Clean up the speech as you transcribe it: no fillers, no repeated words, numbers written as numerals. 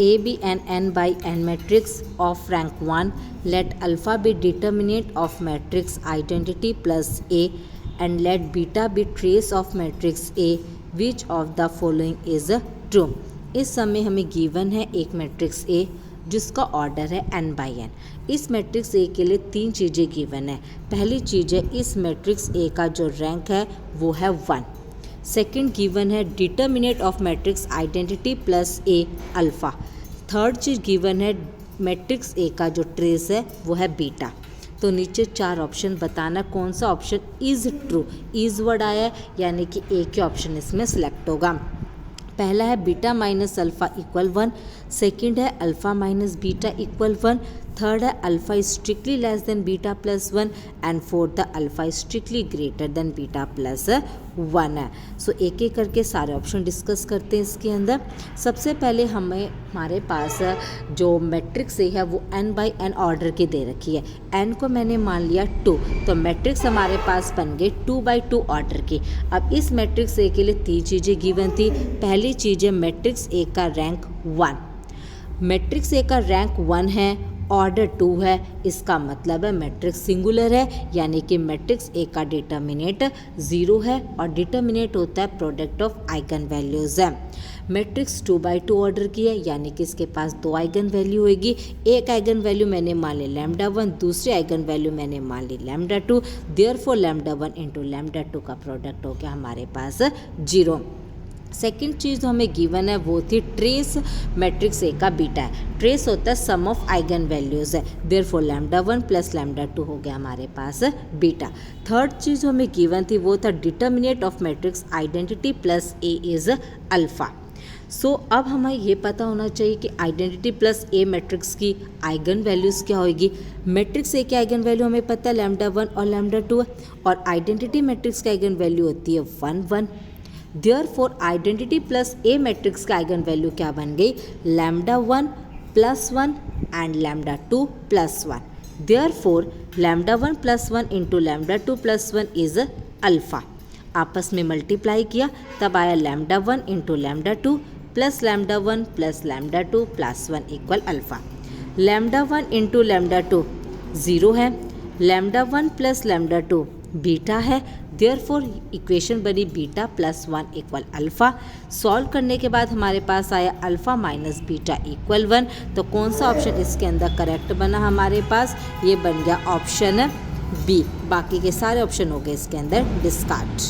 A be an n by n matrix of rank 1, let alpha be determinant of matrix identity plus A and let beta be trace of matrix A, which of the following is true। इस समय हमें given है एक matrix A जिसका order है n by n। इस matrix A के लिए तीन चीज़ें गिवन है। पहली चीज़ है इस मैट्रिक्स A का जो रैंक है वो है 1। सेकंड गिवन है determinant of matrix identity plus A alpha. Third cheese given है मैट्रिक्स A का जो ट्रेस है वो है बीटा। तो नीचे चार ऑप्शन बताना कौन सा option is true, is word आया है यानी कि ए के ऑप्शन इसमें सिलेक्ट होगा। पहला है beta minus alpha equal 1, second है alpha minus beta equal 1, third है alpha is strictly less than beta plus 1 and fourth the alpha is strictly greater than beta plus 1 है। सो एक एक करके सारे ऑप्शन डिस्कस करते हैं इसके अंदर। सबसे पहले हमारे पास जो मैट्रिक्स ए है वो n बाई n ऑर्डर की दे रखी है। n को मैंने मान लिया 2, तो मैट्रिक्स हमारे पास बन गई 2 बाई 2 ऑर्डर की। अब इस मैट्रिक्स ए के लिए तीन चीज़ें गिवन थी। पहली चीज़ है मैट्रिक्स ए का रैंक 1। मैट्रिक्स ए का रैंक 1 है, ऑर्डर 2 है, इसका मतलब है मैट्रिक्स सिंगुलर है यानी कि मैट्रिक्स ए का डिटर्मिनेंट 0 है और डिटर्मिनेंट होता है प्रोडक्ट ऑफ आइगन वैल्यूज है। मैट्रिक्स 2 बाई 2 ऑर्डर की है यानी कि इसके पास दो आइगन वैल्यू होगी। एक आइगन वैल्यू मैंने मान ली लैम्डा 1, दूसरी आइगन वैल्यू मैंने मान ली lambda 2। Therefore lambda 1 into lambda 2 का प्रोडक्ट हो गया हमारे पास 0। सेकेंड चीज़ जो हमें गिवन है वो थी ट्रेस मैट्रिक्स ए का बीटा है। ट्रेस होता है सम ऑफ आइगन वैल्यूज़ है, देयरफॉर लैम्डा 1 प्लस लैम्डा 2 हो गया हमारे पास बीटा। थर्ड चीज़ जो हमें गिवन थी वो था determinant of matrix identity plus A is alpha. So अब हमें ये पता होना चाहिए कि आइडेंटिटी प्लस ए मैट्रिक्स की आइगन वैल्यूज़ क्या होगी। मैट्रिक्स ए की आइगन वैल्यू हमें पता है लैम्डा 1 और लैम्डा 2 है और आइडेंटिटी मैट्रिक्स की आइगन वैल्यू होती है 1 1। Therefore identity plus A matrix का आइगन वैल्यू क्या बन गई lambda 1 plus 1 and lambda 2 plus 1। Therefore lambda 1 plus 1 into lambda 2 plus 1 is alpha. आपस में मल्टीप्लाई किया तब आया lambda 1 into lambda 2 plus lambda 1 plus lambda 2 plus 1 equal alpha. Lambda 1 into lambda 2 0 है, लैम्डा 1 प्लस लैम्डा 2 बीटा है, therefore equation बनी beta plus 1 equal alpha. Solve करने के बाद हमारे पास आया अल्फ़ा माइनस बीटा इक्वल 1। तो कौन सा ऑप्शन इसके अंदर करेक्ट बना हमारे पास, ये बन गया ऑप्शन बी। बाकी के सारे ऑप्शन हो गए इसके अंदर डिस्कार्ड।